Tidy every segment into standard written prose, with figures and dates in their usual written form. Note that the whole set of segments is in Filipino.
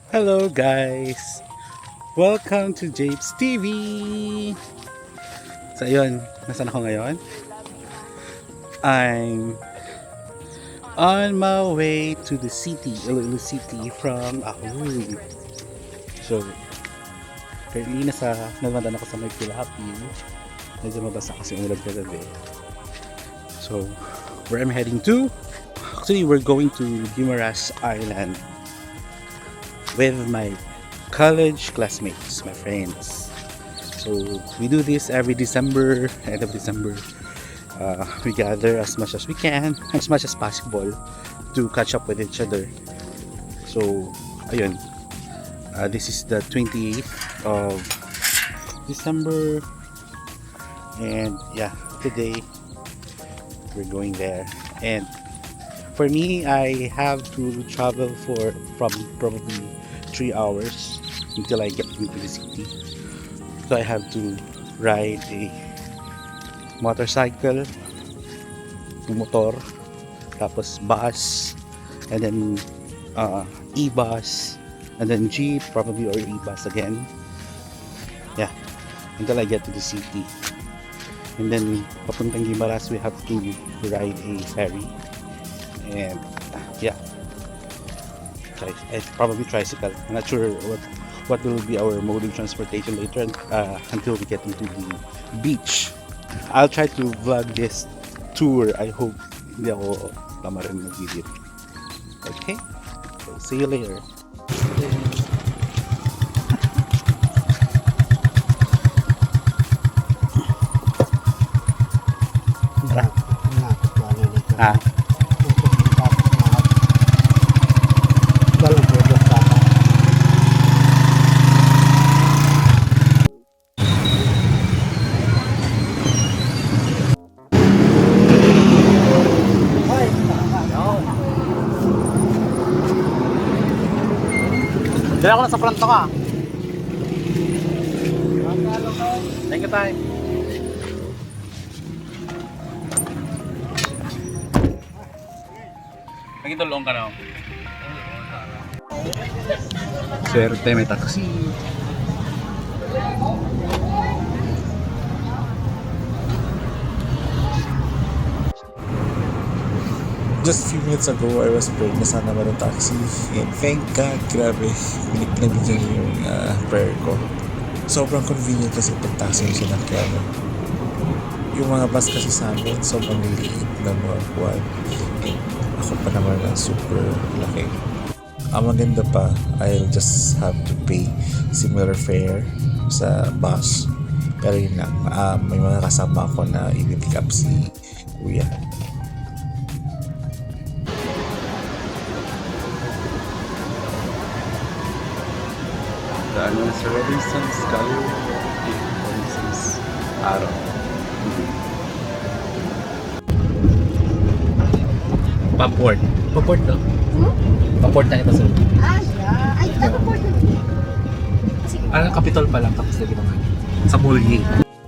Hello guys! Welcome to Japes TV! So ayun, nasaan ako ngayon? I'm on my way to the city, Iloilo City from Ahoy. So, currently nagmandan ako sa may Pilapil. Medyo mabasa kasi umulan kagabi. So, where I'm heading to? Actually, we're going to Guimaras Island with my college classmates, my friends. So we do this every December, end of December. We gather as much as we can, as much as possible to catch up with each other. So, ayun. This is the 28th of December. And yeah, today we're going there. And for me, I have to travel from probably 3 hours until I get into the city. So I have to ride a motorcycle, motor, tapos bus, and then e-bus, and then jeep probably, or e-bus again. Yeah, until I get to the city. And then papuntang Guimaras, we have to ride a ferry. And yeah, it's probably tricycle. I'm not sure what will be our mode of transportation later until we get into the beach. I'll try to vlog this tour. I hope hindi ako tama rin mag-video. Okay? So, see you later. Ah. Dala ko na sa pranto ka. Thank you tayo. Nagitulong ka na. Swerte, may taxi. Just a few minutes ago, I was praying na sana meron taxi. And thank God, grabe, pinagbigyan niyo yung prayer ko. Sobrang convenient kasi pag taxi yung sinakyan. Yung mga bus kasi sa amin, sobrang liliit na mga buwan. And ako pa naman na super laki. Ang maganda pa, I'll just have to pay similar fare sa bus. Pero yun lang, may mga kasama ako na i-pick up si Kuya. Ano sa Robinson's Gallery, Robinson's Araw. Paport. Paport no? Paport na ito sa Yeah. Ay, nag-report na. Anong Capitol pa lang tapos lagi naman. Sa Bully.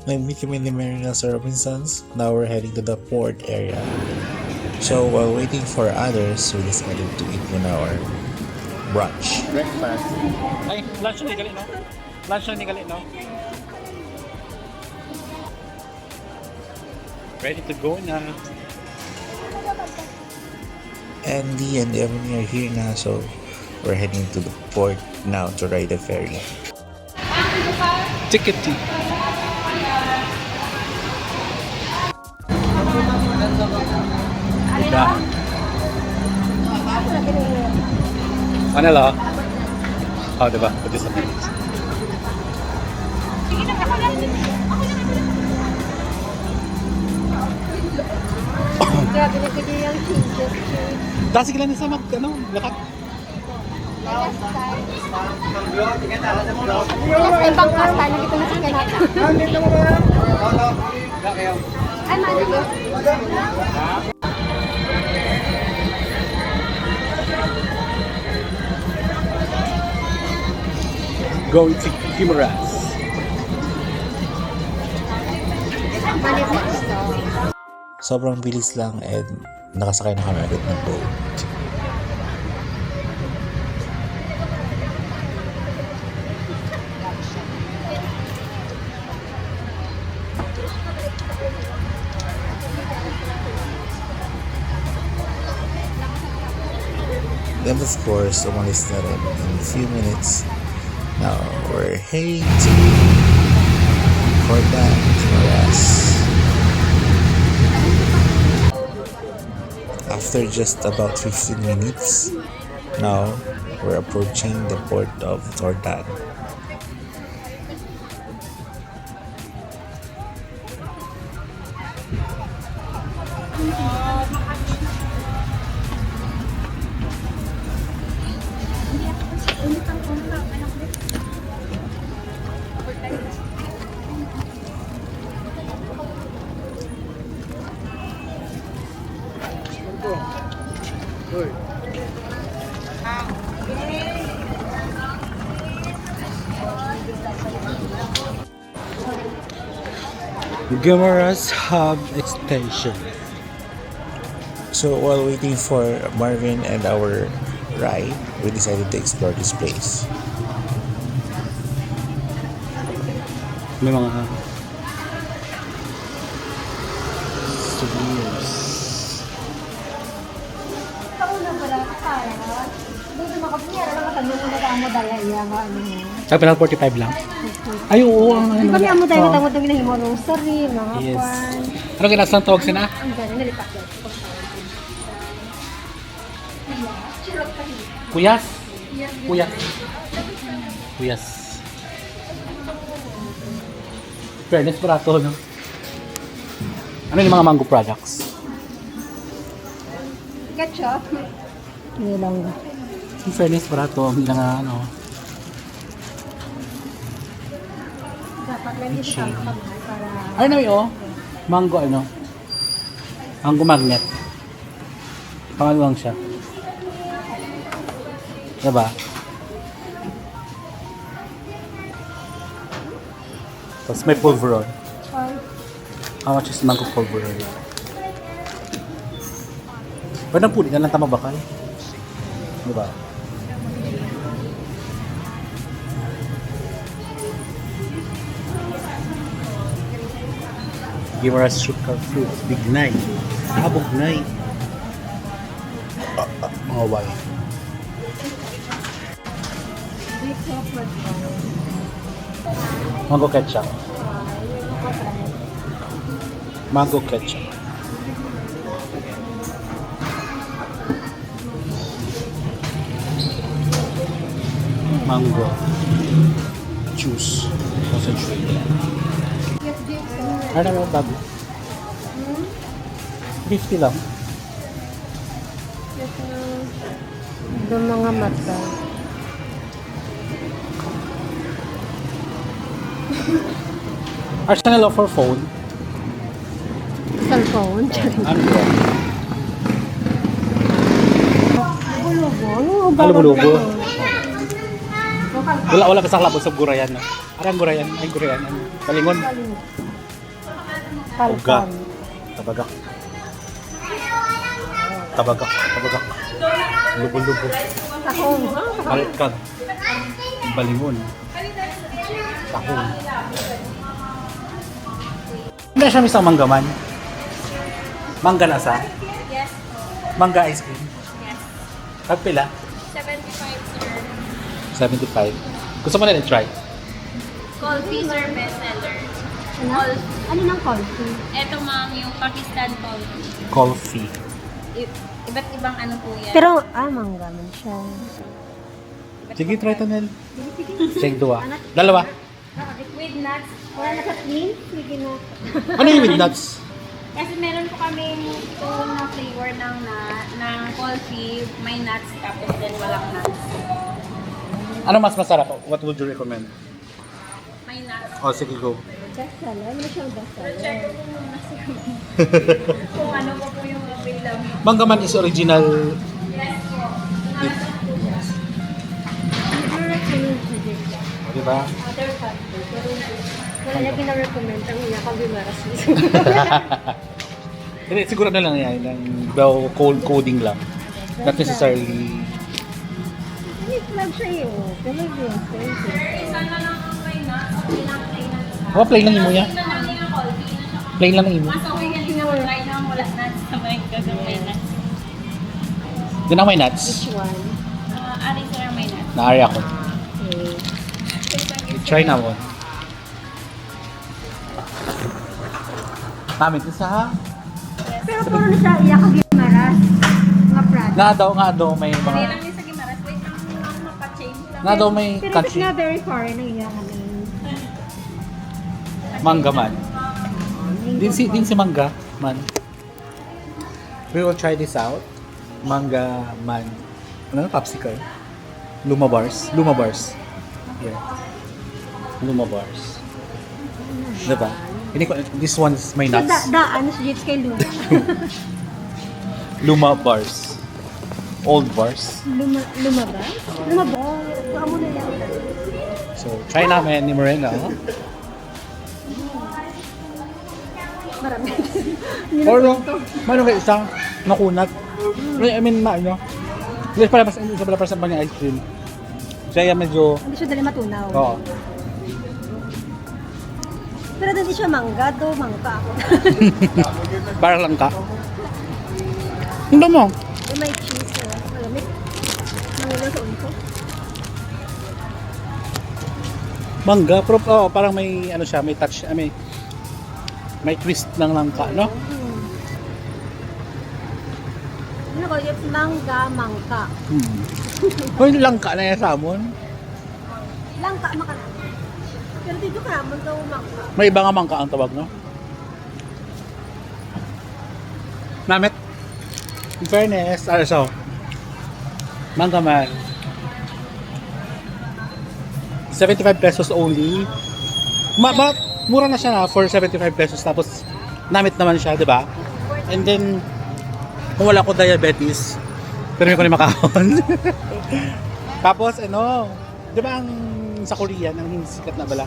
Nag-meet kami ni Marina sa Robinsons. Now we're heading to the port area. So while waiting for others, we decided to eat in our brunch. Breakfast. Ay, lunch na gali no? Lunch na gali no? Ready to go na. Andy and Evan are here now, so we're heading to the port now to ride the ferry. Ticket to. Ano la? Oh, diba? Pwede sa minutes. Grabe na pwede yung changes. Dasi kailan sa lakat? Ibang kasta, nagito na sa kanata. Ay, maligay. Going to Guimaras. Maligay. Sobrang bilis lang and nakasakay na kami agad ng boat. And of course, umalis na rin in a few minutes. Now, we're heading to Jordan, Moras. After just about 15 minutes, now we're approaching the port of Jordan. Guimaras Hub Extension. So while waiting for Marvin and our ride, we decided to explore this place. May mga souvenirs. Ako na pala, kaya. Doon makapiyara lang ka doon na mo dala iya nga ano mo. Ay, pinag 45 lang. Ay, oo. Di ba niya mo tayo matamo tayo na himo rosary, mga Yes. kwan. Ano kinasang tawag sina? Ang ganda nalipat yan. Kuyas? Kuyas. Kuyas. Fairness, barato, no? Ano yung mga mango products? Ketchup. Hindi lang. In fairness, barato. Hindi na nga, ano. Dapat lang dito sa para Ay, na oh. Mango, ano? Mango magnet. Pangaluang siya. Diba? Tapos may pulveron. How much is mango pulveron? Ba't ang pulit na lang tama bakal? Diba? Guimaras sugar fruits, big night. Abog night. Mga wine. Mango ketchup. Mango ketchup. Mango juice concentrated. Ano naman bago? 50 lang. Doon mga mata. Arsenal offer phone. Cellphone. Ano? Ano Lubo. Wala pa sa klabo sa gurayan. No? Arang gurayan. Ay gurayan. Ano? Balingon. Palpan. Tabagak. Tabagak. Lubo. Takong. Palkag. Balingon. Takong. Hindi siya misang manggaman. Mangga na sa? Yes. Mangga ice cream. Yes. Tagpila? 75, sir. 75. Gusto mo na try? Coffee, sir, bestseller. Ano? Ano ng coffee? Ito, ma'am, yung Pakistan coffee. Coffee. Iba't ibang ano po yan. Pero, mangga man siya. Sige, try to, Nel. Check dua. Dalawa. With nuts. Wala na sa clean? Sige na. Ano yung with nuts? Kasi meron po kaming two na flavor ng coffee. May nuts, tapos then walang nuts. Ano mas masarap? What would you recommend? May nuts. Oh, sige, go. Bestseller? Ano siyang bestseller? Check ko po muna sir. Kung ano po po yung available. Manggaman is original. Yes po. O, diba? Other factor. Pero wala niya gina-recommend ang iya kang Guimaras. Hindi, siguro na lang yan. Daw cold coding lang. Not necessarily. May flag siya yun. Pero yun. Isa na lang ang may nuts. Okay lang plain nuts. Oh, plain lang imo niya. Plain lang yung coffee. Plain lang imo. Mas okay kasi na try na wala nuts. Sabay ka sa may nuts. Din ang may nuts. Which one? Naari ako. Okay. Try na mo. Namin ito sa... Pero puro na siya iyak ang gimaras. Mga product. Nga daw may Hindi mga... lang yung sa Gimaras. Wait lang mapa-change lang. Nga daw may Pero it's country. nga very foreign ang iyak kami. Mangga man. Din si Mangga man. We will try this out. Mangga man. Ano na? Popsicle? Luma bars. Yeah. Luma bars. Diba? This one's may So, nuts. daan sa Jits kay Luma. Luma bars. Old bars. Luma ba? Luma ba? Baka mo na yan. So, try namin ni Morena. Marami. Or, mano kayo isang nakunat. I mean, ano. Hindi pala para sa banya ice cream. Kaya medyo, Hindi siya dali matunaw. oo. Pero hindi siya mangga, do mangga ako. Para lang ka. Hindi mo. May cheese na. Malamig. Mangga sa unko. Mangga, pero parang may ano siya, may touch, may twist ng langka, no? Ano ko, yung mangga. Kung langka na yan sa amon, Langka, maka. Pero dito ka naman daw mangga. may iba nga mangka ang tawag, no? Namit, in fairness, so, mangga man, 75 pesos only. Mura na siya na for 75 pesos, tapos namit naman siya, di ba? And then, kung wala ko diabetes, pero ko na makahon. Tapos, di ba ang sa Korean, ang sikat na bala,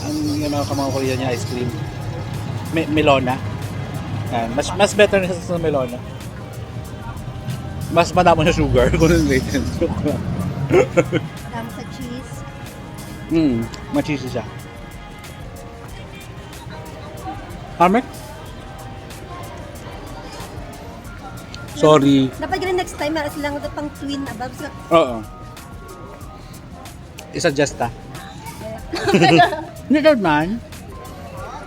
ang mga Korean niya ice cream, Melona. Mas better na sa Melona. Mas madamo na sugar, kung ano yun. Dami sa cheese. Machisi siya. Amek? Sorry. Dapat ganun next time, meron silang pang twin above. Oo. I-suggest ta. Hindi man.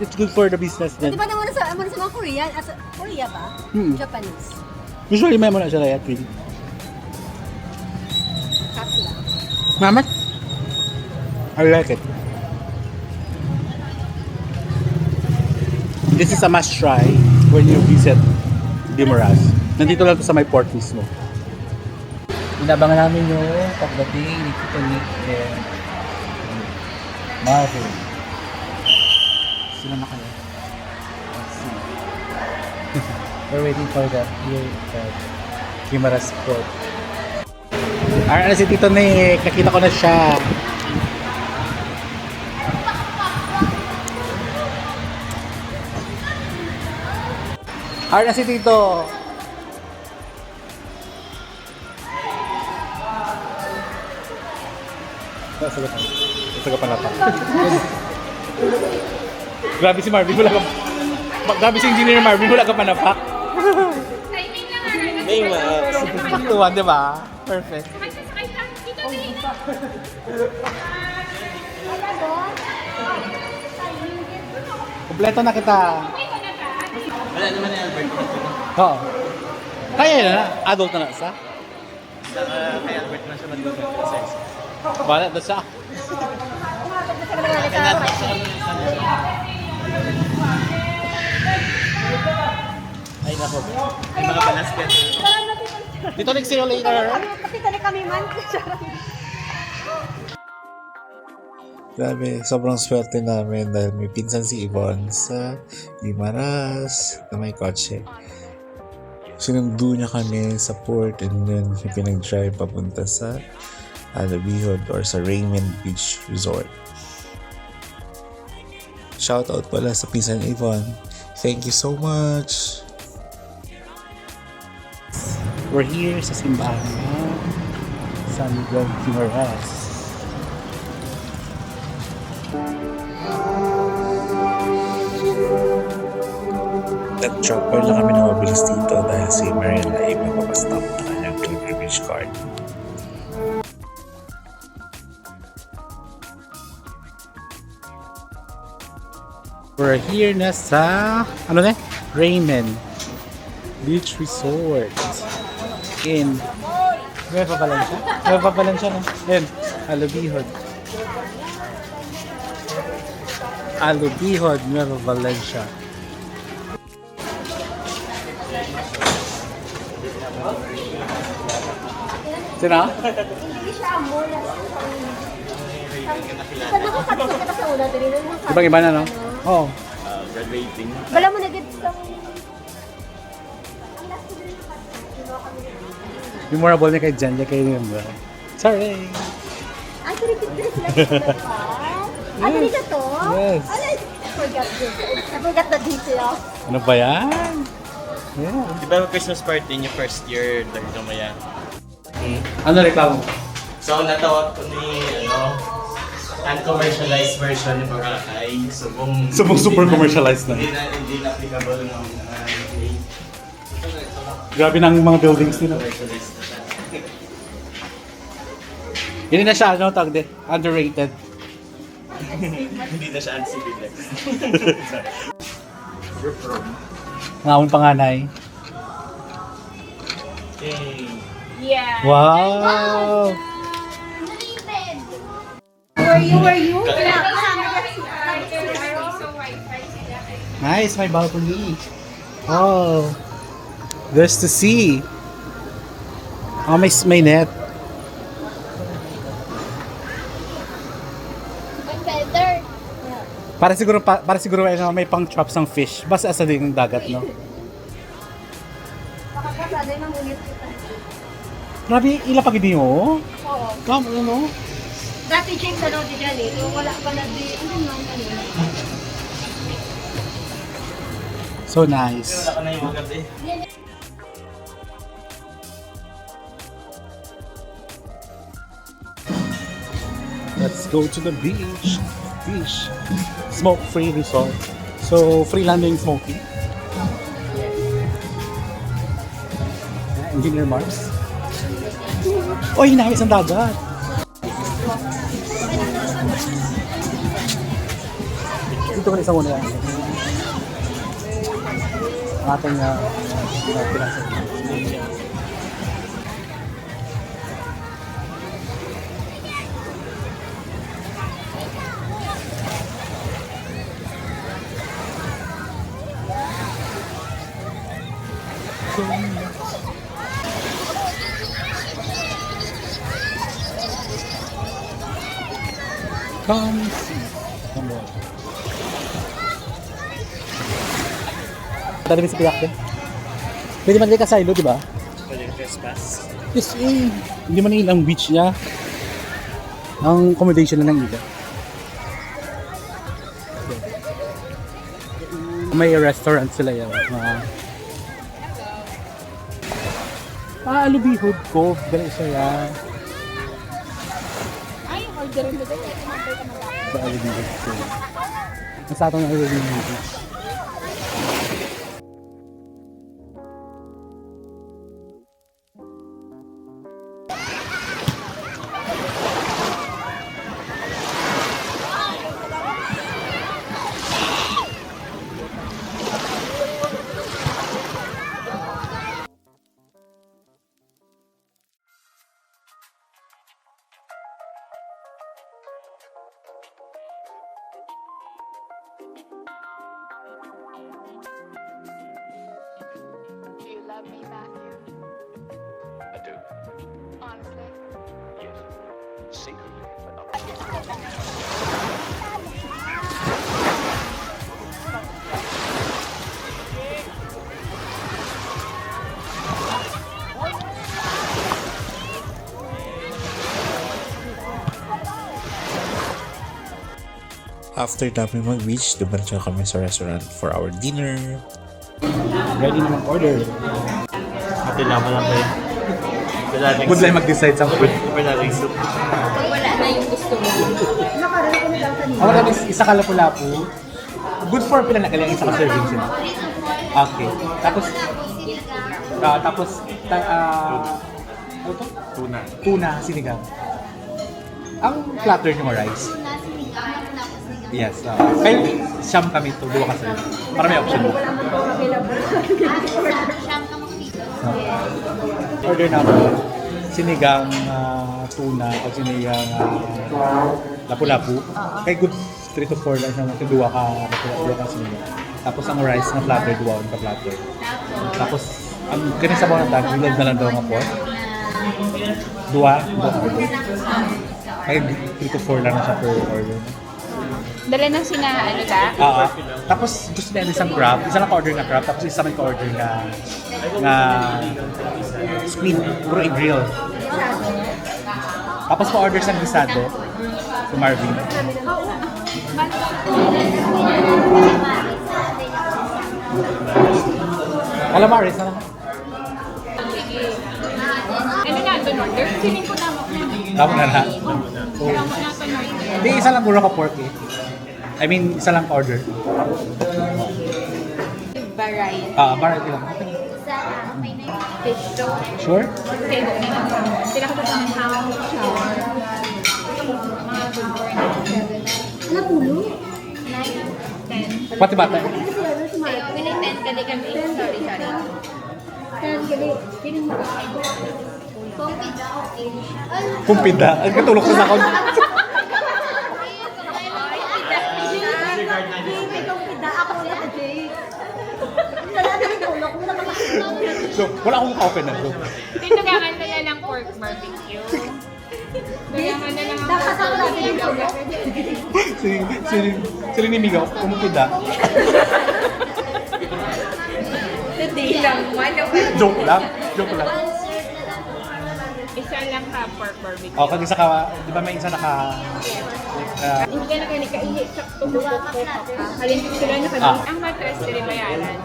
It's good for the business Di din. ba naman sa mga Korean? Korea ba? Japanese. Usually may muna siya kaya twin. Katla. Mamat? I like it. This is a must try when you visit Dimaras. Nandito lang to sa may port mismo. Inabangan namin yung pagdating ni Tito Nick and Marvin. Sila na kayo. Let's see. We're waiting for them here at Dimaras Port. Ano si Tito Nick? Nakita ko na siya. Na si Tito. Sa pa. Grabe si Marvin, wala ka. Grabe si Engineer Marvin, wala ka panapak. Timing lang nga. May max. Saktuan, di ba? Perfect. Sakay ka. Dito, dito. Kompleto na kita. Wala naman na Albert. Oo. Kaya na, adult na sa? Kay Albert na siya mag-exercise. Wala na siya. Ay nako. May mga balance ka. Dito next see you later. Kasi tali kami man. Grabe, sobrang swerte namin dahil may pinsan si Yvonne sa Guimaras na may kotse. Sinundo niya kami sa port and then pinag-drive papunta sa Bihod or sa Raymond Beach Resort. Shoutout pala sa pinsan ni Yvonne. Thank you so much! We're here sa simbahan ng San Miguel Guimaras. Nag-chopper lang kami na mabilis dito dahil si Mariela ay magpapastop na kanyang pilgrimage card. We're here na sa, ano na? Raymond Beach Resort in Nueva Valencia. Nueva Valencia na. Yan, Alubihod. Alubihod, Nueva Valencia. Sino? Hindi siya mula sa una. Sa nakakatulog ka sa una, tinignan mo sa... Ibang iba na, no? Oo. Graduating. Wala mo na-get sa... Memorable niya kay Jan, niya kay Nimba. Sorry! Ay, pinipigil sila sa class. Ay, hindi ka to? Yes. Ay, I forgot the details. Ano ba yan? Yeah. Di ba Christmas party niyo first year, dahil maya? Ano reklamo? So, natawag ko ni, uncommercialized version ng Boracay. Subong super commercialized na. Hindi na applicable ng Grabe ng mga buildings nila. commercialized na siya. Hindi na siya, ano, tag de, underrated. Hindi na siya uncivilized. Ngawon panganay. Yay! Yeah. Wow! Were you? Nice, my balcony. Oh, there's the sea. Oh, may net. Better. Para siguro ano, may pang traps ng fish. Basta asa din yung dagat, no? Makakasaday ng ulit kita. Grabe, ilapag din mo. Oo. Come, ano? Dati James, ano, di dyan eh. Kung wala pa na di, ano naman kanina. So nice. Wala ka na yung gabi. Let's go to the beach. Beach. Smoke-free resort. So, free landing smoking. Engineer Mars. Oy, hinahis ang dagat. Dito ko na isang una yan. Ang ating pinasa. Come see. Come on. Dali sa piyak din. Pwede man ka sa ilo, di ba? Pwede trespass. Yes, eh. Hindi man ilang beach niya. Ang accommodation na ng ilo. May restaurant sila yan. Alubihod Cove. Dali siya yan. Ay, order mo din. Sa Alubihod Cove. Nasa atong na Alubihod Beach. Do you love me, Matthew? I do. Honestly? Yes. Secretly, but not. After namin mag-beach, dumaretso kami sa restaurant for our dinner. Ready na mag-order. Ate naman lang kayo. Good lang mag-decide sa food. Wala rin soup. Pag wala na yung gusto mo. Nakaraan ko na daw kanina. Ako lang isa ka lapu-lapu. Good for pila na kalang isa ka serving sila. Okay. Tapos ano to? Tuna sinigang. Ang platter niyo rice. Tuna, sinigang, tapos Yes. Kahit siyam kami to, dua kasi. Para may option mo. Order na ako. Sinigang tuna o sinigang lapu-lapu. Kay good 3 to 4 lang siya. Dua ka sinigang. Tapos ang rice na platter, dua ka platter. Tapos ang kinisabaw na tag, bilog na lang daw nga po. Dua. Kaya 3 to 4 lang na siya per order. Dala ng ano ka? Tapos gusto nila isang crab. Isa lang ka-order na crab. Tapos isa man ka-order na squid. Puro i-grill. Tapos pa-order sa gisado. Si Marvin. Calamares na lang. Ano nga ito, order? Siling ko na mo. Tama na na. Kaya mo na ito, order. Hindi, isa lang mura ka pork eh. I mean, isa lang ka-order. Variety. Variety lang. Fish dough. Sure? Okay, sila ko ito ng house. Mga good morning. Ano pulo? 9, 10. Pati bata. Pinay 10 kali kami. Sorry. Kaya gali, piling mo. Kumpida. Ang katulog ko sa ako. So, wala akong ka-open na. So, Tinugangan na yan ng pork barbecue. Dugangan na lang ang pork barbecue. Sininimigaw, kumpida. Hindi lang. Joke lang. Isa lang ka pork barbecue. Kag isa ka, di ba may isa naka... Hindi ka na kayo nagkaihi sa tumupok-pok ka. Halin sila na kami. Ang matras sila bayaran.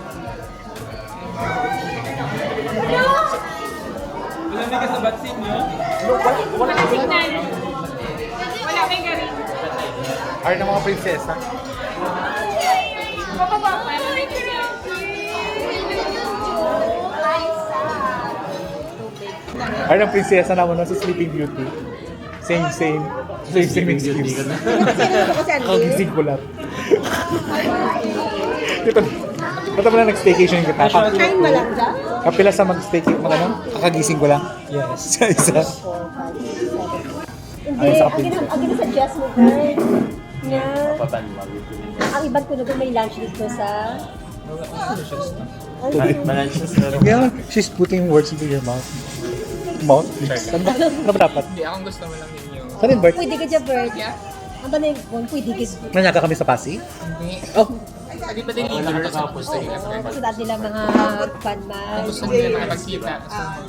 Wala signal. Wala may garing. Are ng mga prinsesa. Bababa pa. May garing. Are ng prinsesa naman no, sa Sleeping Beauty. Same excuse. Kagising ko lang. Ba't mo na nag-staycation kita? Kain mo lang dyan? Kapila sa mag-staycation, kakagising ko lang. Yes. Isa. Hindi, ang gina-suggest mo, girl, nga, ang ibang tunog may lunch dito sa... Yeah, she's putting words into your mouth. Mouth? Saan ba? Ano ba dapat? Hindi, akong gusto mo lang ninyo. Saan yung Bert? Pwede ka dyan, Bert. Ang ba na yung pwede ka dyan? Nanyaga kami sa Pasig? Hindi. Oh, Hindi pa din leader sa gusto nila. Kasi dati nila mga fan-man. Gusto nila makapagkita.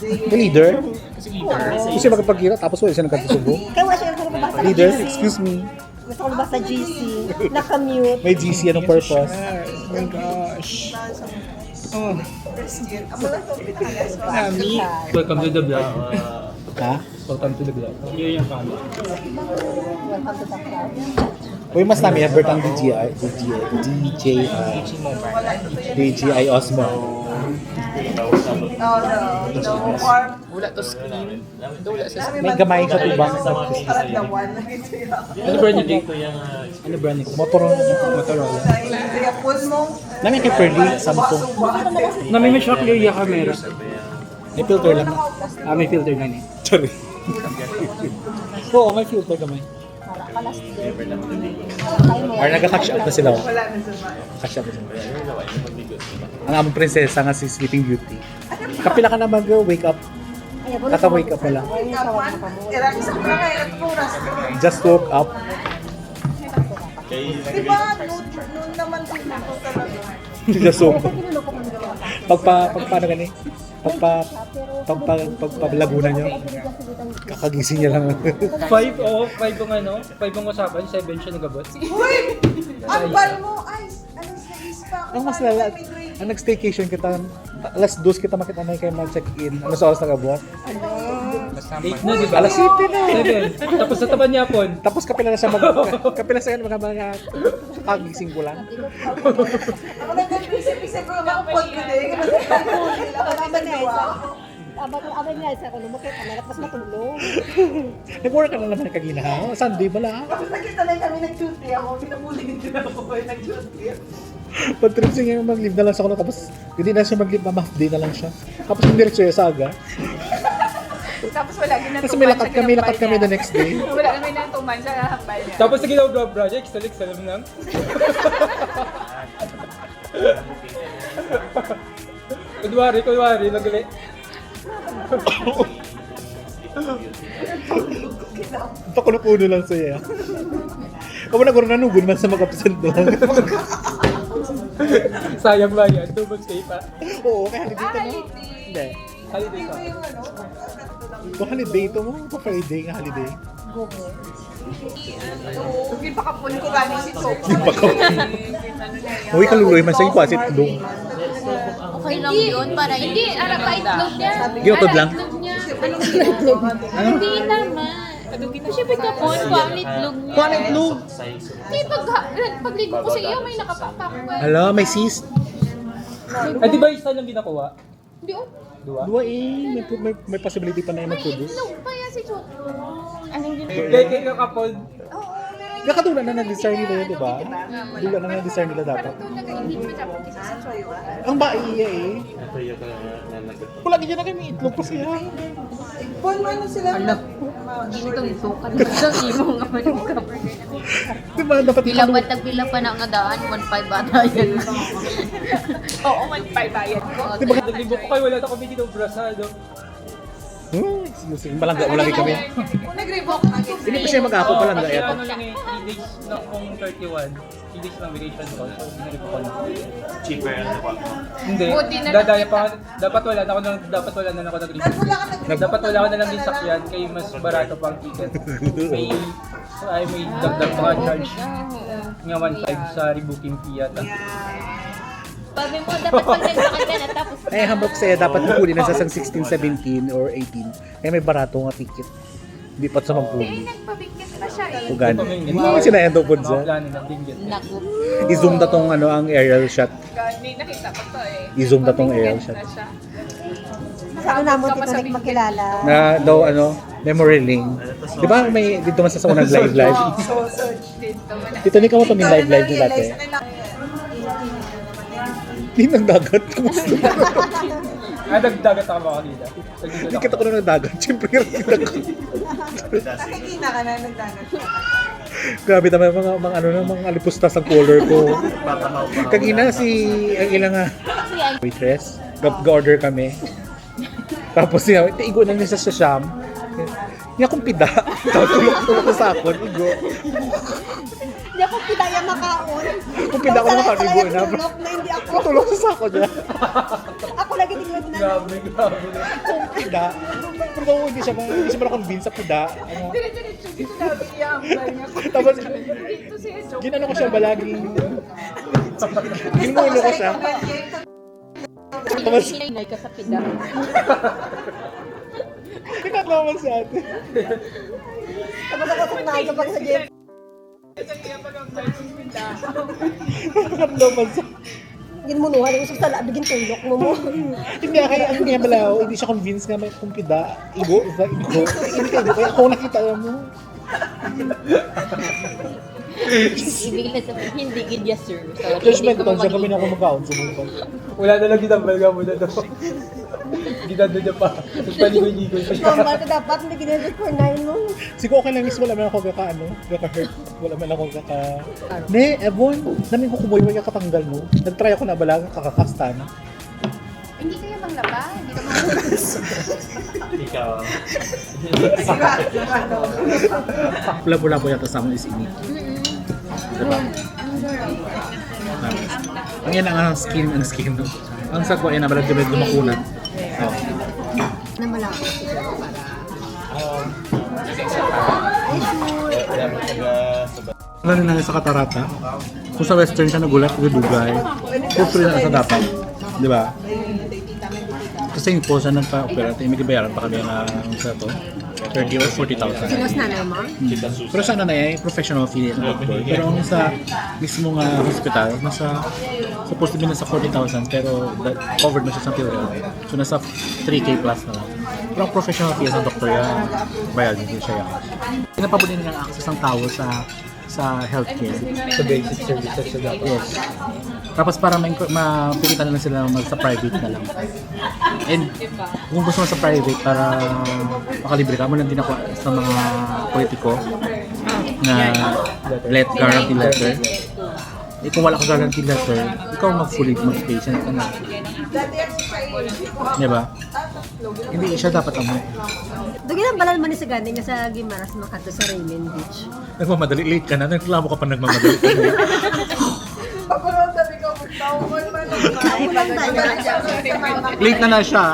the leader? Kasi leader. Gusto siya magpagkita tapos wala siya nagkasubo. Kaya wala siya nabasa sa Leader, GC. excuse me. Gusto ko nabasa sa GC. Nakamute. May GC, anong purpose? Oh my gosh. Oh. Welcome to the vlog. Ha? Welcome to the vlog. Yun yung kami. Welcome to the crowd. Uy, mas namin, Bert ang DJI Osmo. Wala to screen. Wala sa screen. May gamay sa tubang. Ano brand new dito? Ano brand new? Motorola. Namin kay Pearly, Samsung. Na may shock clear yung camera. May filter lang. May filter na niya. Sorry. Oo, may filter gamay. Or nagka-catch up na sila. Catch up na sila. Ang among prinsesa nga si Sleeping Beauty. Kapila ka na mag-wake up. Kaka-wake up na lang. Just woke up. Just woke up. Paano gani? Pagpalagunan nyo. Kakagising niya lang. 5 ang usapan, 7 siya nagabot. Ang bal mo, ay, ano sa ispa? Ang mas lala, ang nag-staycation kita, alas 2 kita makita na kayo mag-check-in. Ano sa oras nag-abuhat? 8 na, di ba? Alas 7 na. 7. Tapos sa taban niya po. Tapos kapila na siya kapila sa mga kagising ko lang. Ako nag-isip-isip ko naman ang pod ko din. Wala ka ba na isa? abay nga sa ako lumukit, malakas matulog. Nag-work ka na naman kagina ha? Sunday bala. Tapos nakita lang kami nag-duty ako. Pinabuligin din ako nag-duty. Pag-trip siya nga mag-leave na lang sa kuno. Tapos hindi na siya mag-leave, half day na lang siya. Tapos hindi rin siya sa aga. Tapos wala ginatuman. Tapos may lakat kami the next day. Wala na may natuman sa hambal niya. Tapos sa ginawa project, salim lang. Kunwari, nagali. Pakulo-puno lang siya. Kamu na gano'n nanugod man sa mag-absent doon. Sayang ba yan? Double stay pa. Oo, kaya holiday to mo. Hindi. Holiday pa. Ito holiday to mo. Ito Friday nga holiday. Hindi pa kapun ko gani si Sophie. Hindi pa kapun. Uy, kaluloy man sa ipasit doon. Okay lang yun para hindi. Ara pa itlog niya. Ginutod lang? Itlog niya. Hindi naman. Siyempre kapon ko ang itlog niya. Kuha na itlog. Hindi, pagligo ko sa iyo, may nakapapa ko. Hala, may cyst. Ay, di ba isa lang ginakuha? Hindi, oh. Dua? Dua eh. May possibility pa na yung May mag-produce. itlog pa yan si Choco. Anong Kaya kapon. Kakatula na nag-design nila yun, di ba? Dula na nag-design nila dapat. Ang baiya eh. Wala ganyan na kayo may itlog pa siya. Pon mo ano sila? Ginitong itukan. Isang imo nga man yung cover. Di ba? Dapat Bilapat nagpila pa na nga daan, 1.5 bata yan. Oo, man bayad ko. Naglibo ko kayo, wala na kami ginobra-sado. Malangga, malangga kami. Nag-revoke na agad. Hindi pa siya mag-ako pala Kasi nag-ayat. ano lang eh, 3 days na kung 31. 3 days lang vacation ko, so ginaribo ko na. Cheaper ang nakuha ko. Hindi, Buti na dadaya pa, dapat wala na ako nag-reserve. Wala ka nag- Dapat wala ako na lang din sakyan, kaya mas barato pa ang ticket. May dagdag pa charge. Nga 1.5 sa rebooking fee yata. Sabi mo, dapat pag nagsakay ka na tapos Eh, hambok sa'yo, dapat kukunin na sa 16, 17 or 18. Kaya may barato nga ticket. Hindi pa sa magpuli. nagpabigkit na siya eh. Ugan. Hindi sila yan doon Mga sa. plano na din yun. Naku. I-zoom na tong ano, ang aerial shot. Gani, nakita ko to eh. I-zoom na tong aerial shot. Saan na mo Titanic makilala? Na daw ano, memory link. Di ba may dito man sa unang live? So, search dito. Dito ni ka mo itong live din dati. Hindi nang dagat. Kumusta? Nagdagat ako mga kanina. Hindi kita ko na nagdagat. Siyempre, kita ko. Nakikita ka na nagdagat. Grabe naman mga ano na mga alipustas ang color ko. Kagina ang ilang waitress, ga-order kami. Tapos niya, igo na niya sa Sham. Niya kong pida. Tapos tulog ko sa akon, igo. Hindi ako pitaya makaon. Kung pida ko na makaon, igo na. Tulog na hindi ako. Tulog sa sako niya. Ako lagi tingnan na. Grabe. Kung pida. Pero kung hindi siya na-convince sa pida. Ano, Diretso dito nabi i-ambay niya. tapos, Dito siya. ginano ko siya balaging. Ginulo ko siya. Tapos, Hinay ka sa pida. pinaglaman si ate. Tapos ako tumahay kapag sa Jeff. Pinaglaman siya. Ginmunuhan yung sa sala, bigin tulok mo mo. Hindi kaya ang niya balaw, hindi siya convinced nga may kumpida. Igo, igo. Kaya ako nakita mo. Ibig na sabihin, hindi good yes sir. Sorry, Judgment hindi ko doon, siya kami na mag- ako mag-out. Sumupan. Wala na lang ginambal ka muna to. Ginando niya pa. Nagpaligoy-ligoy pa siya. Normal ka dapat, hindi ginagod for 9 mo. Siguro okay lang is wala man ako kaka-hurt. Wala man ako Ne, Ebon, namin ko kumoy wala katanggal mo. Nag-try ako na balaga kakakasta na. Hindi kayo manglaba. Hindi ka Ikaw. Pula-pula po yata sa amin is init. Diba? Ang yan ang skin. No? Ang sakwa ay nabalag kami lumakunat. Oh. Na malaki siguro para. Ano na sa Katarata? Kung sa western siya nagulat, Dugay. Hopefully na sa dapat. Di ba? Kasi yung po siya nagpa-opera, may bayaran pa kami ng sa to. 30 or 40,000. Sinos nanay mo? Pero sana na professional fee ng doctor. Pero ang sa mismo nga hospital, nasa supposed to be nasa 40,000 pero covered na siya sa PhilHealth. So nasa 3K plus na lang. Pero ang professional fee ng doktor yan, bayad din siya yan. Pinapabuli nila ang access ng tao sa healthcare. Sa basic services sa dapat. Yes. Tapos para mapilitan na lang sila mag sa private na lang. And kung gusto mo sa private para makalibre ka, muna din ako sa mga politiko na guarantee letter. Eh, kung wala kang guarantee letter, ikaw mag-patient ka na. Diba? Hindi siya dapat ang Dugin ang balal man ni sa gani nga sa Gimaras makato sa Raymond Beach. nagmamadali, late ka na, nagreklamo ka pa nagmamadali ka na. Pakulong sabi ko, magtawag man lang. Late na siya,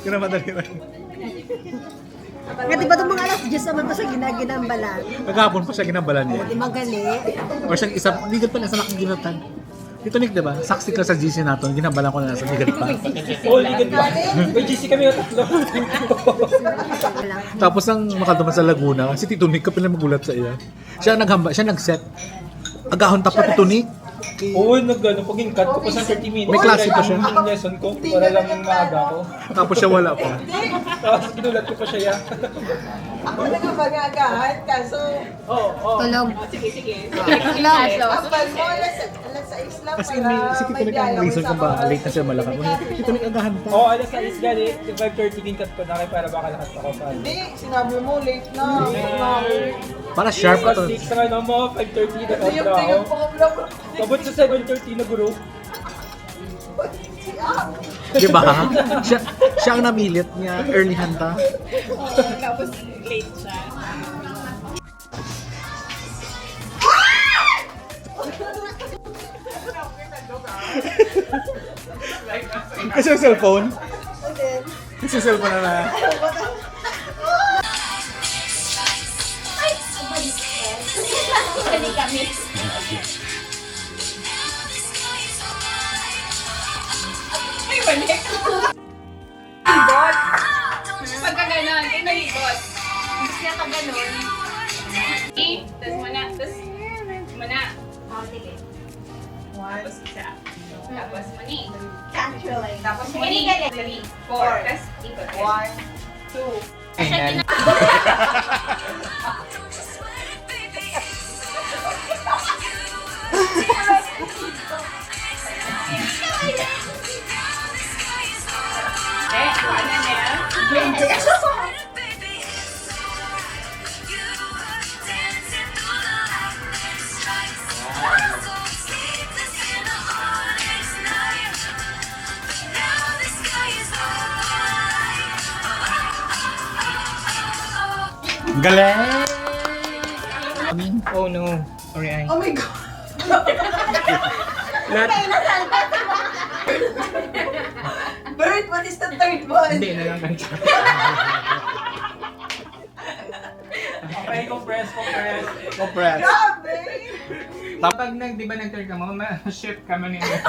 kinamadali na. Nga diba itong mga alas 10 naman to sa ginaginambalan? Maghapon pa siya ginabalan niya. Di magali. O siyang isa, ligat pa na sa nakiginatan. Dito Nick, diba? Saksi ka sa GC natin, ginabalan ko na nasa ligat pa. Oh, ligat pa. May GC kami yung tatlo. Tapos nang makaduman sa Laguna, si Tito Nick ka pala magulat sa iya. Siya nag-set. Agahon tapos Tito Nick. Oo, paging cut ko pa sa 30 minutes. May klase pa siya. Yung lesson ko, para lang yung maaga ko. Tapos siya wala pa. Tapos ginulat ko pa siya yan. Ako nagmamagagahan, kaso Tulog. Sige. ang bal mo, alas 6 lang As in, para si Tito may Nick ang dialogue reason sa kung ba mga- late na siya malakad. Tito Nick agahan pa. Oo, alas 6 gali. 5:30 din cut ko na kaya para baka lahat ako pa. Hindi, sinabi mo, late na. Para sharp Plus ito. 6 na ano mo, 5:30 na out na ako. Tingnan po ko vlog. Tapos sa 7:30 na guro. Diba? Siya ang namilit niya, early hanta. Tapos late siya. Kasi yung cellphone? Kasi yung cellphone na Hindi kami. Ay, balik. Libot. Pagka ganon, ay nalibot. Gusto niya pag ganon. Tapos mana. Sige. Tapos isa. Tapos mani. Tapos mani. 3, 4. Tapos ikot. 1, 2. Galing! Oh no. Sorry, ay. Oh my God! Bert, what is the third one? Hindi na lang kanina. Okay, compress. Compress. Grabe! Kapag di ba nag-turn ka mo, ma-shift ka man nila.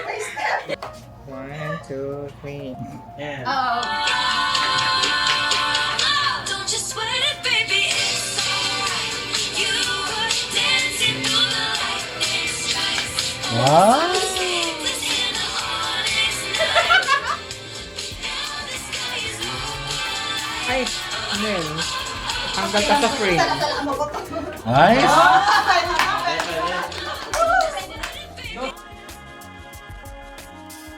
May step! 1, 2, 3. Yan. Don't you sweat it, baby. It's alright. You were dancing through the lightning strikes. Wow! Sleepless in a onyx night. Now the sky is white. Ay, Nel. Hanggang ka sa frame. Nice!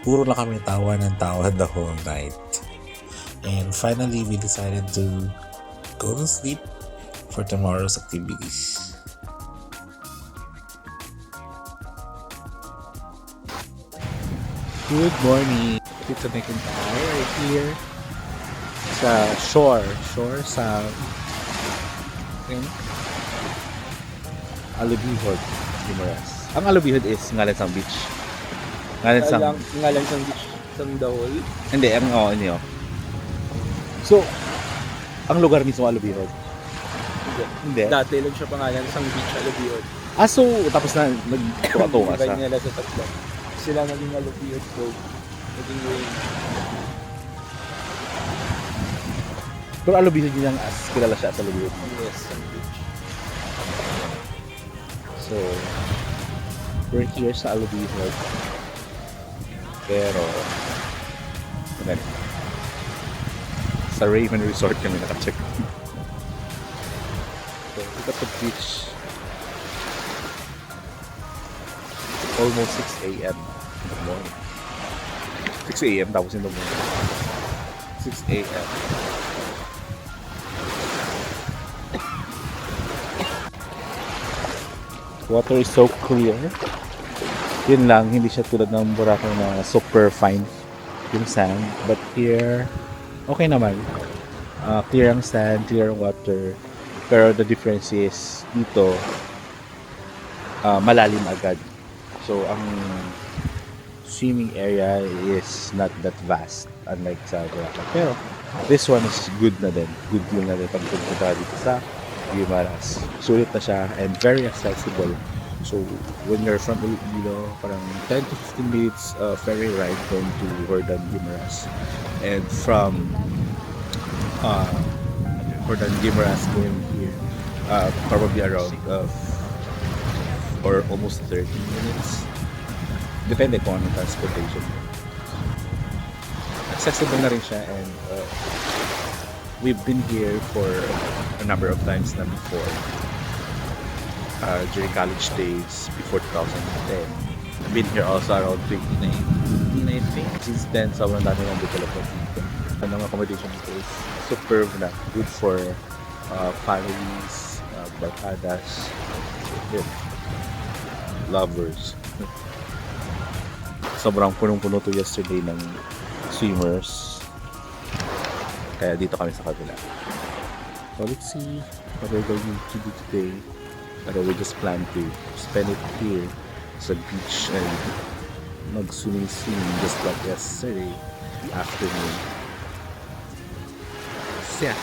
Puro lang kami tawa ng tawa the whole night. And finally, we decided to go to sleep for tomorrow's activities. Good morning! Tito Nick and I are here sa shore sa Alubihod, Guimaras. Ang Alubihod is Ngalansang Beach. Ngalansang, Ngalan sa beach sa Dahol. hindi, hindi oh. So, ang lugar mismo Alubihod? Hindi. Dati lang siya pangalan sa beach Alubihod. So, tapos na nagtuwa-tuwa sa... Kaya nila sa tatlo. Sila naging Alubihod Cove. Naging way. Pero Alubino din ang as kilala siya sa Alubino. Yes, ang beach. So, we're here sa Alubino. Pero, ano, sa Raven Resort kami nakacheck. So, look at the beach. Almost 6 a.m. in the morning. 6 a.m. tapos in the morning. 6 a.m. Water is so clear. Yun lang, hindi siya tulad ng Boracay na super fine yung sand. But here, okay naman. Clear ang sand, clear ang water. Pero the difference is, dito, malalim agad. So, ang swimming area is not that vast, unlike sa Boracay. Pero, this one is good na din. Good yun na din pag pupunta dito sa Guimaras. Sulit na siya and very accessible. So, when you're from Iloilo, parang 10 to 15 minutes ferry ride going to Hordan, Guimaras. And from Hordan, Guimaras going here, probably around or almost 30 minutes. Depende kung anong transportation. Accessible na rin siya and we've been here for a number of times na before. During college days, before 2010. I've been here also around 2019, I think. Since then, sobrang dami ng development dito. Ang accommodation dito is superb na. Good for families, barkadas, lovers. Sobrang punong-puno to yesterday ng swimmers. Kaya dito kami sa kabila. So let's see what we're going to do today. Pero we just plan to spend it here sa beach and mag-swimming just like yesterday afternoon. So yeah.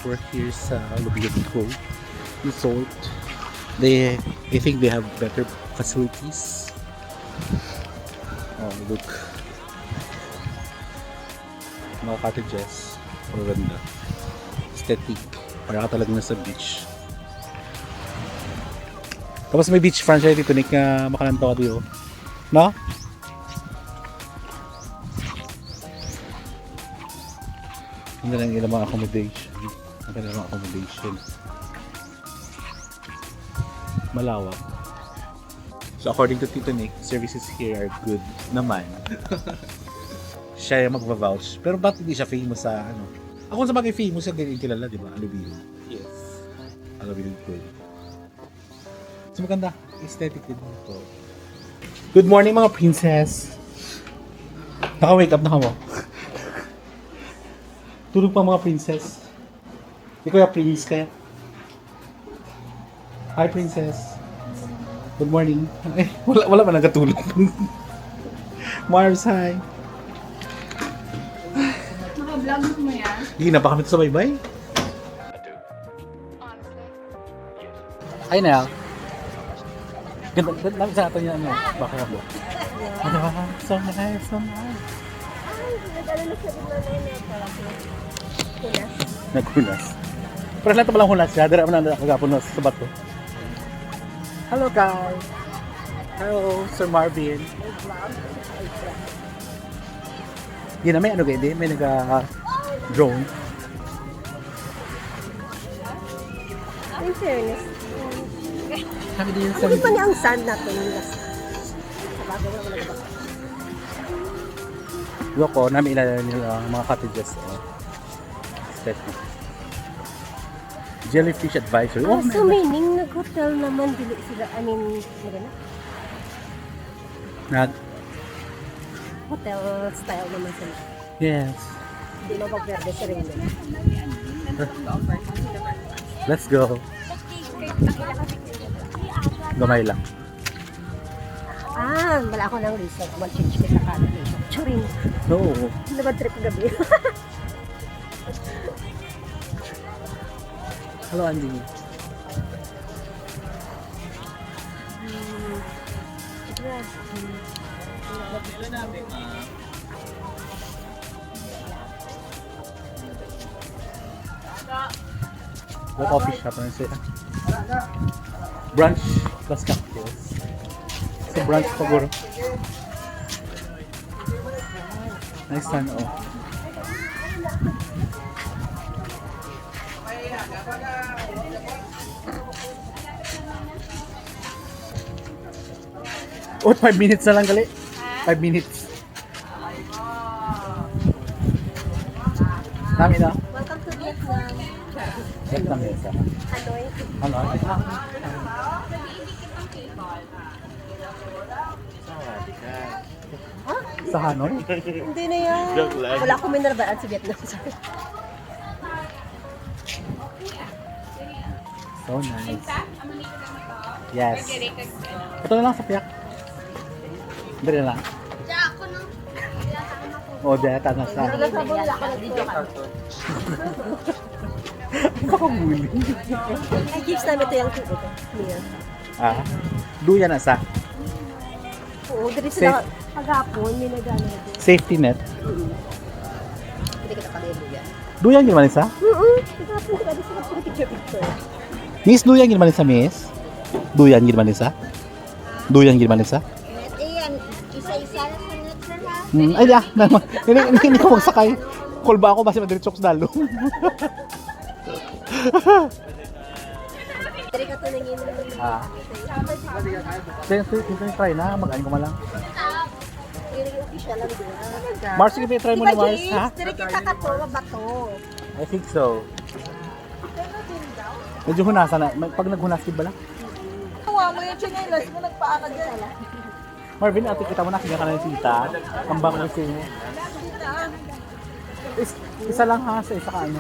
We're here sa Lubyan Cove Resort. I think they have better facilities. Oh, look. Mga cottages. Maganda. Aesthetic. Para ka talaga nasa beach. Tapos may beach front siya dito, Nick, na makalanto ka dito. No? Ang galang ilang mga accommodation. Ang galang mga accommodation. Malawak. So according to Tito Nick, services here are good naman. Siya yung magva-vouch. Pero bakit hindi siya famous sa ano? Ako sa bagay famous siya ganyan kilala, di ba? Alubino. Yes. Alubino good. So maganda. Aesthetic din ito. Good morning mga princess. Naka-wake up na ka mo. Tulog pa mga princess. Di ko yung prince kaya. Hi princess. Good morning. Ay, wala pa nagkatulog. Mars, hi. Naka-vlog mo yan? Hindi na pa kami sa baybay. Ay na. Ganda namin sa ato niya ano. Baka ako. Ano ba? So nice, so nice. Nag-ano na siya din na parang kunas. Nagkunas. Pero lahat pa lang kunas siya. Dara mo na nakagapunos sa bato. Hello guys. Hello Sir Marvin. Yun na may ano ganyan din. May nag-drone. In fairness. Sabi din sa Hindi pa niya ang sand natin. Sa bagay na wala ba? Loko, namin ilan nila mga cottages. Aesthetic. Jellyfish Advisory. Oh, So meaning nag-hotel naman dili sila magana. Nag Hotel style naman sila. yes. Hindi na pag-verde sa ring. Let's go. Gamay lang. Wala ako ng resort. Mag-change kita ka na resort. Churin. No. Hindi ba trip gabi? Hello, Andy. The coffee shop na siya. Brunch plus cocktails. So brunch siguro. Nice sun, oh. Oh, 5 minutes na lang gali. 5 minutes. Dami na. Welcome to Vietnam. Vietnam yun sa. Hanoi. Ano? Sa Hanoi? Hindi na yan. Wala akong minarbaan sa Vietnam. Sorry. So nice. Yes. Ito na lang sa piyak. Dali na lang. Oh, data na sa. Kakabuli. Ay, gifts namin ito yung tubo ko. Mia. Ah, duyan na sa. Oo, dito sila paghapon, may nagano na din. Safety net. Hindi kita kalebo yan. Duyan ginaman sa? Paghapon, dito sila picture-picture. Miss, duyan ginaman sa miss? Duyan ginaman sa? Duyan ginaman sa? Ayan, isa-isa na sa net na. Ay, ah, naman. Hindi ko magsakay. Call ba ako basta madiretso ko sa dalo? Dari ka tunangin mo. Ah. Then, try na. Mag-ain ko malang. Hindi official lang din. Mars, sige, try mo na Mars, ha? Dari kita ka to, bato. I think so. Medyo hunasan na. Pag naghunas, ba lang? Tawa mo yung chinelas mo, nagpaaka dyan. Marvin, ate, kita mo na kanya ka na yung sita. Kambang mo siya. Isa lang ha, sa isa ka ano.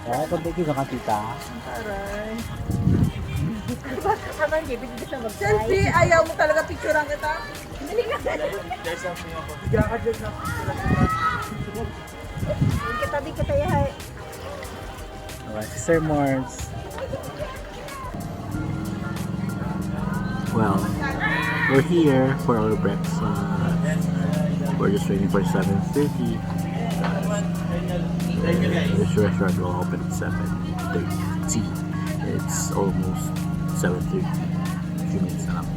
Eh, kung di ka tita. Selfie, ayaw mo talaga picturean kita. Kita di kita yahay. Alright, Sister Mars. Well, we're here for our breakfast. We're just waiting for 7:30. This restaurant will open at 7:30. It's almost 7:30. A few minutes na lang.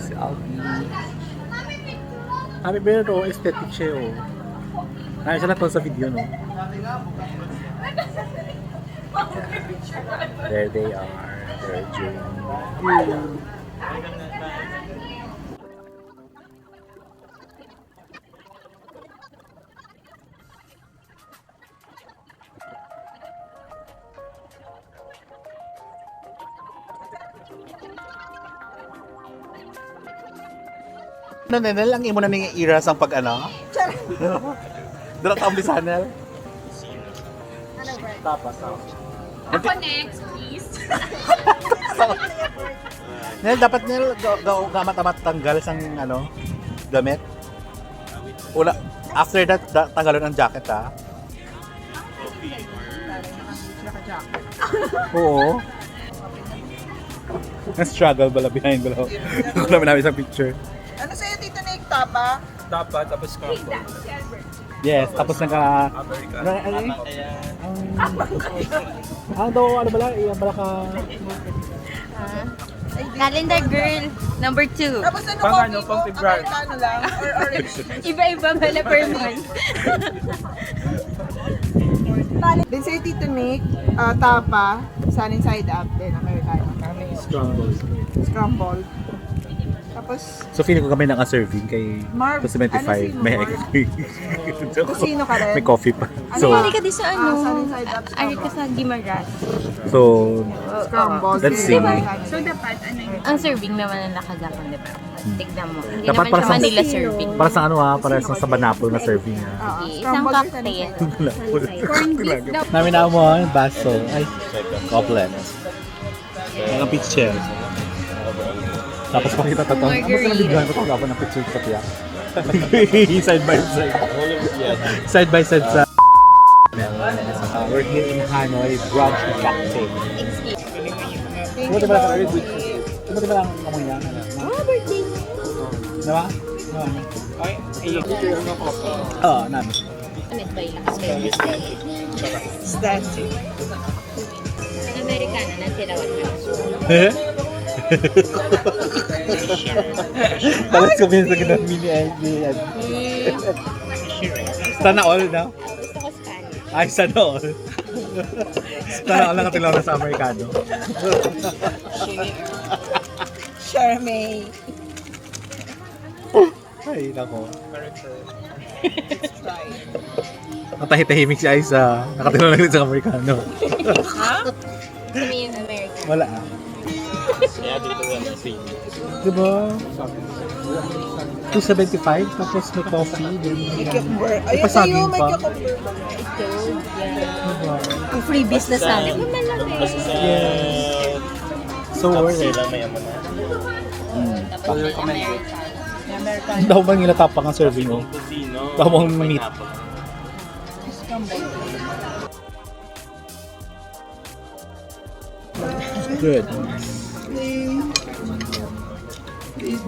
Si Albi. Happy birthday, oh, aesthetic siya, oh. Ay, siya na to sa video, no? There they are. They're doing. Nanenel, ang imo na ning iras ang pag ano? Dala ka sa Hanel. Tapos, Ako next, please. Nel, dapat Nel, gamat-amat tanggal sang ano, damit. Una, after that, tanggalon ang jacket ha. Oo. Na-struggle bala behind bala. Kung namin namin sa picture. Ano sa'yo dito na tapa? Dapat, tapos crumble. Yes, tapos naka... American. Ang daw, ano bala, iyan bala ka... Calendar girl, number 2. Tapos ano Pang coffee ano, mo? pang February. Americano lang? Or orange? Iba-iba pala per month. Then sa'yo Tito Nick, tapa, sunny side up, then Americano. Scramble. Scrambled. Tapos, So feeling ko kami naka-serving kay Marv, 75. ano si May Marv? Kusino ka rin? May coffee pa. So, So, Ari ka di sa ano? sunny side up, Ari ka sa Gimaras. so scrambled. let's then see. Americano. So dapat ano yung... Ang serving naman ang nakagapang, di ba? Tignan mo. Hindi Dapat naman para siya sa- Manila serving. para sa ano ha, para sa banapol na serving ha. Isang Scrambled or sunny cocktail. side up? Corn beef daw. Namin na mo, baso. Ay, couplet. Mga picture. Tapos pakita to. Ano sa nabigyan ko ito ng picture sa tiyak? Side by side. Side by side sa... We're here in Hanoi, brunch and cocktail. What about the Di ba lang amoy yan? birthday mo. Diba? Ay, ayun. Oo, namin. Ano ba yung lakas kayo? Static. Ang Amerikana na tirawan mo. Eh? Talas ko minsan sa mini NBA. Sana all na? Gusto ko Spanish. Ay, sana all. Sana all na katilaw na sa Amerikano. Charmaine. Ay, nako. Natahitahimik si Aiza. Nakatilaw lang sa Amerikano. Kami yung American. Wala ah. Kaya dito yan ang same. Diba? 275 tapos may coffee. Cucumber. Ayun Pasaging sa'yo, may pa. cucumber. Ito, yan. Diba? Yung freebies na sa amin. Basta sa... Yes. So worth it. Sila may yaman na. Tapos may American. Daw bang nilatapang ang serving mo? Kusino. Daw bang meat? Good.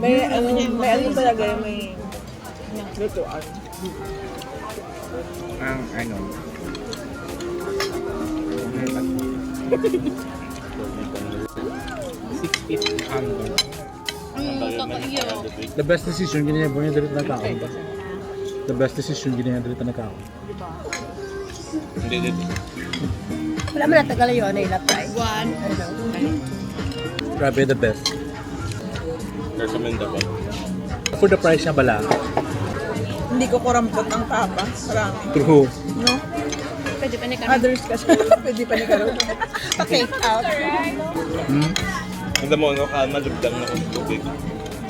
May ano talaga, may lutuan. Ang ano. The best decision ganyan mo yung dito nagkaon ba? The best decision ganyan dito nagkaon. Hindi dito. Wala man natagal yun, ano yung price. One. Grabe, the best. Recommend ako. For the price niya bala. Hindi ko kurampot ang papa. Parang, True. no? Pwede pa ni kami. Others kasi. Pwede pa ni Karol. Pa-take out. Hmm? Ang mo, no? Kalma, lugdang na kung tubig.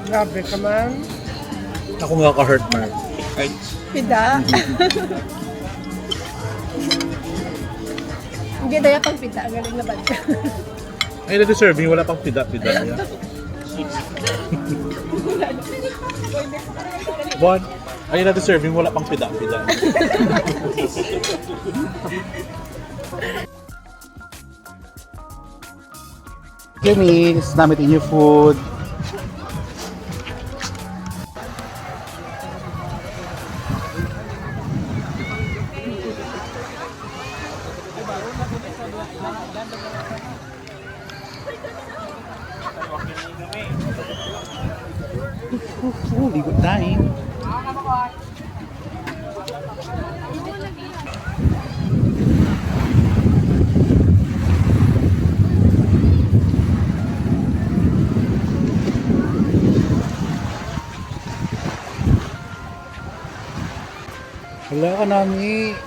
Grabe ka man. Ako nga ka-hurt, Mark. Ay, Pida. Hindi na yung pagpita. Galing na ba? Ay, na serving wala pang pida-pida niya. Bon, ay na serving wala pang pida-pida. Okay, miss. Namit in your food. Holy good time. Wala ka nami.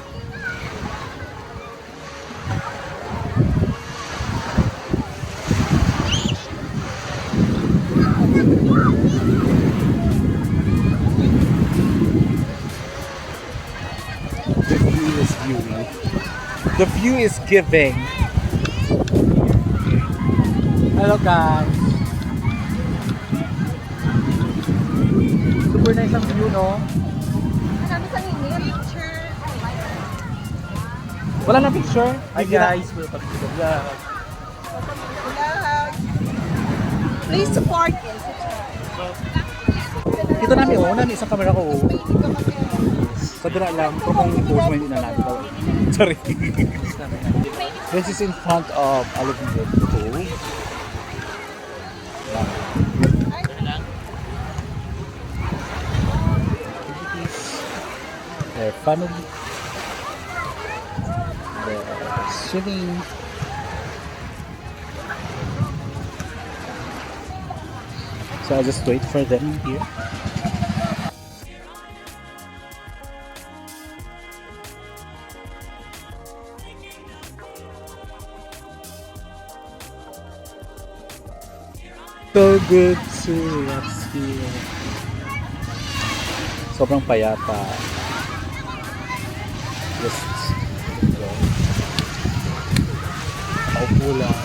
The view is viewing. The view is giving. Hello guys. Super nice ang view, no? Wala na picture? Hi guys. Please support us. Ito namin, oh. Nami isang camera ko, oh. Sa dira lang, kung post mo hindi na namin. Sorry. This is in front of Alabia Cove. Their family. They're swimming. So I'll just wait for them here. So good to relax here. Sobrang payapa. Just paupo lang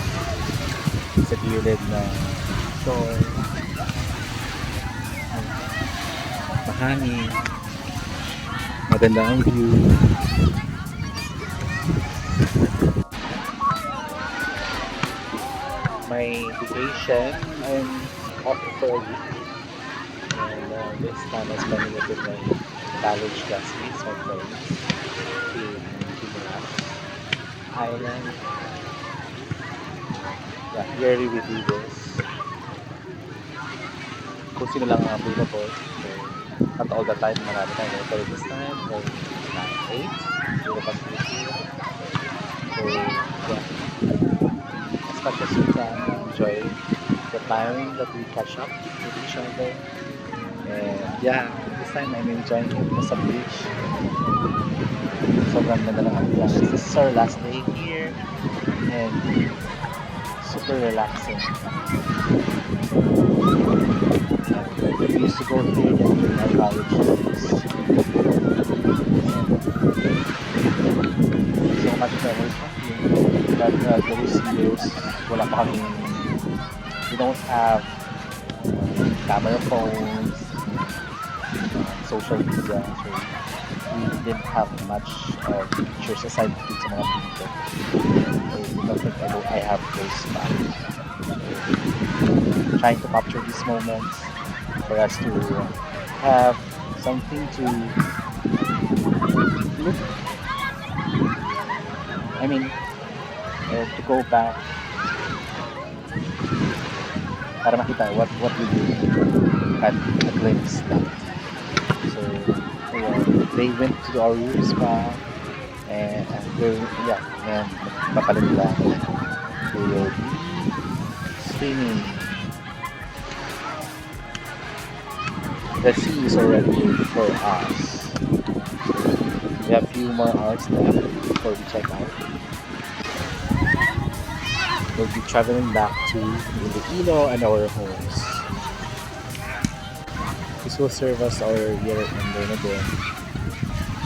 sa gilid ng shore. Mahangin. Maganda ang view. my vacation. I'm off for a week. And this time I'm spending it with my college classmates, my friends, in Pinas Island. Yeah, yearly we do this. Kung sino lang ang available. So, not all the time, marami tayo. Pero this time, we're 8. Zero possibility. So, yeah. As much as we can, enjoy the time that we catch up with each other. And yeah, this time I'm enjoying it sa beach. Sobrang ganda ng ambiance. This is our last day here. And super relaxing. We used to go here during our college days. So much memories from here. But those years, wala pa kami, we don't have camera phones, social media, so we didn't have much pictures aside from sa mga pictures. I don't think I have those back. Trying to capture these moments for us to have something to look. I mean, to go back para makita what we did at a glimpse back. So, they went to our rooms pa and papalit lang. They will be swimming. The sea is already waiting for us. We have a few more hours left before we check out. We'll be traveling back to Iloilo and our homes. This will serve as our year ender na din.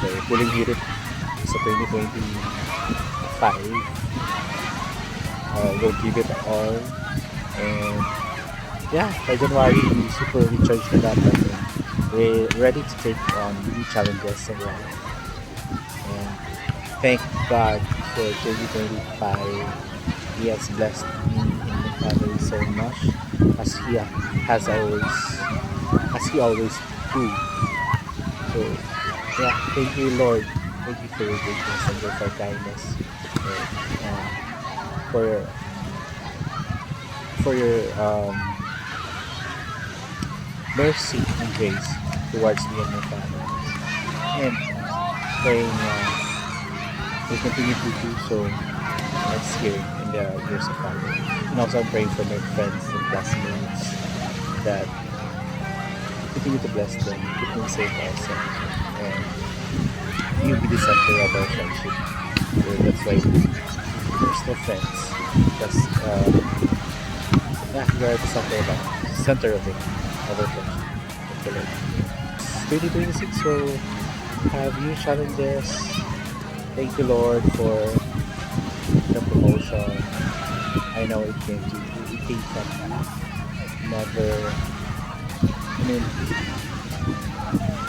So, puling hirit sa 2025. We'll give it all. And yeah, by January, we super recharged na dapat. We're ready to take on new challenges in life. And thank God for 2025. He has blessed me and my family so much as he always do. So yeah, thank you Lord. Thank you for your goodness and your kindness. And, for your mercy and grace towards me and my family. And praying we continue to do so next year in the years to come. And also I'm praying for my friends and classmates that continue to bless them, keep them safe also. And you be the center of our friendship. So that's why we're still friends. Because you are the center of it, of our friendship. 2026 will have new challenges. Thank you Lord for the promotion. I know it came from never. I mean,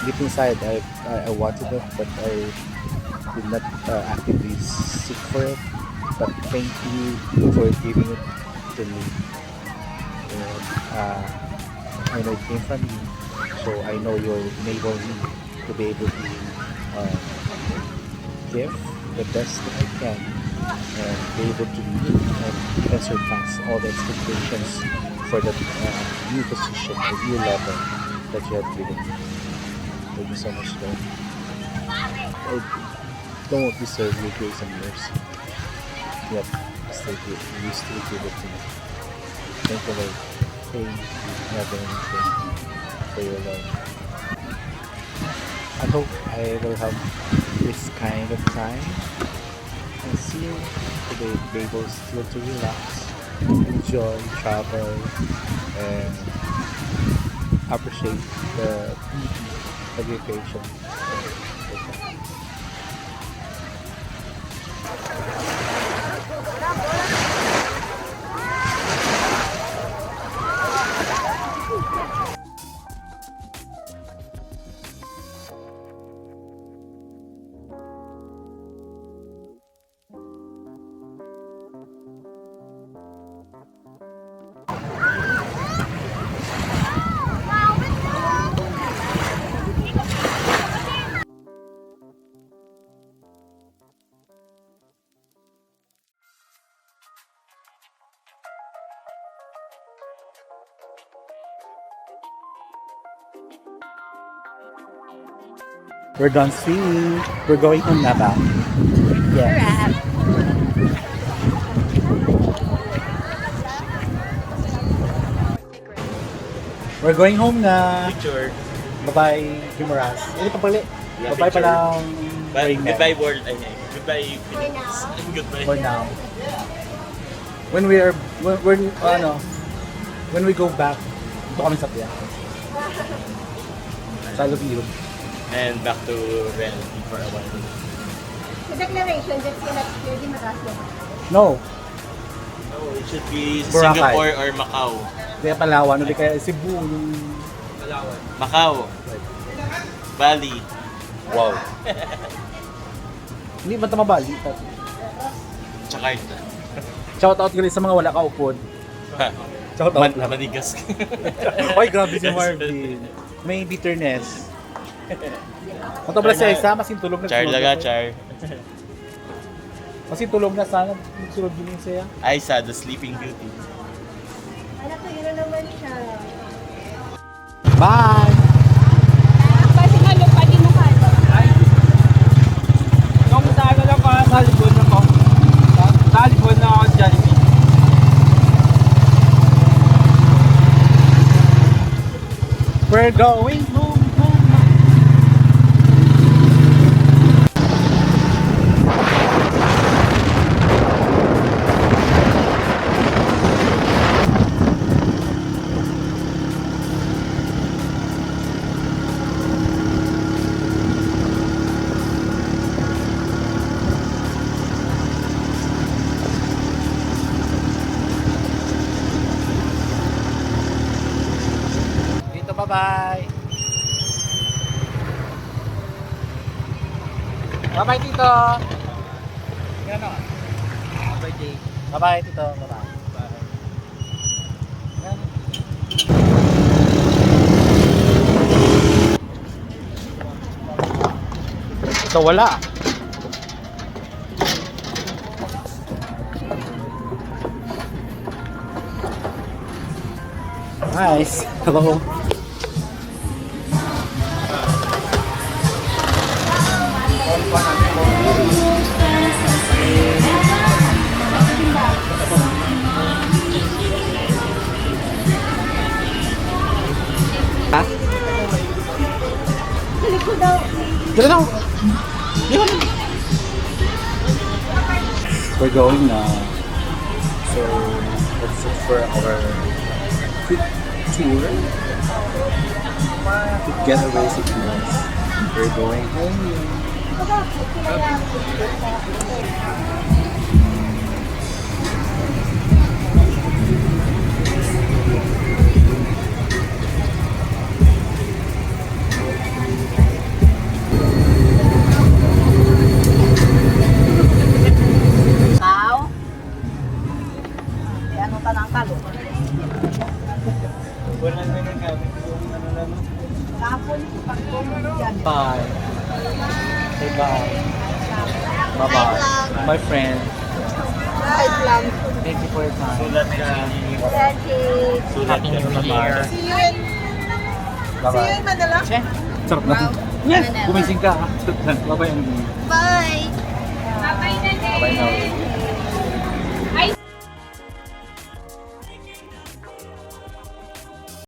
deep inside, I wanted it, but I did not actively seek for it. But thank you for giving it to me. And, I know it came from you, so I know you'll enable me to be able to give the best that I can and be able to meet and even surpass all the expectations for the new position, the new level that you have given me. Thank you so much, Lord. I don't deserve your grace and mercy, yet you still give it to me. Thank you, Lord. Thank you, never anything for your love. I hope I will have this kind of time and see you today be able still to relax, enjoy, travel, and appreciate the beauty of your creation. We're done swimming. We're going home na ba? Yes. We're going home na. Picture. Bye-bye, Humoras. Ano pa pala? Yeah, Bye-bye pa picture. lang. Goodbye world. Ay, goodbye Philippines. Goodbye. For now. When we go back, ito kami sa Pia. Sa Lubiro. And back to reality for a while. The declaration that's gonna clear di mataas na. No. No, it should be Boracay. Singapore or Macau. Kaya Palawan, ulit kaya Cebu. Yung... Macau. Bali. Wow. Hindi ba ito mabali? Jakarta. Shout out gali sa mga wala kaupod. Shout out lang. Manigas. Ay, grabe si Marvin. May bitterness. Kung ito pala siya isa, masintulog na. Char laga, char. Masintulog na sana. Magsulog din siya. Aisa, the Sleeping Beauty. Anak ko, yun naman siya. Bye! Kasi nga lupa din mo ka. Nung sa ano lang ka, sa Libon ako. Sa Libon na ako sa Jollibee. We're going home. Dito, bye-bye. Bye-bye, Tito. Ano? Bye, Jay. Bye-bye, Tito. Bye-bye. Ito wala. Nice. Hello. Ha? Galing ko daw. Dito na. We're going now. So, let's look for our quick tour to get away sa Pinas. We're going home. Tao? Eh, ano ka ng kalo? Wala na yung gamit yung ano lang. Kapon, pagtulog yan. Bye. Say bye. Bye-bye. My friend. Life lang. Thank you for your time. Sulat ka. Magic. Sulat ka. Bye-bye. See you in, see you in Manila. Sarap na. Yes! Kumising ka. Bye-bye. Bye!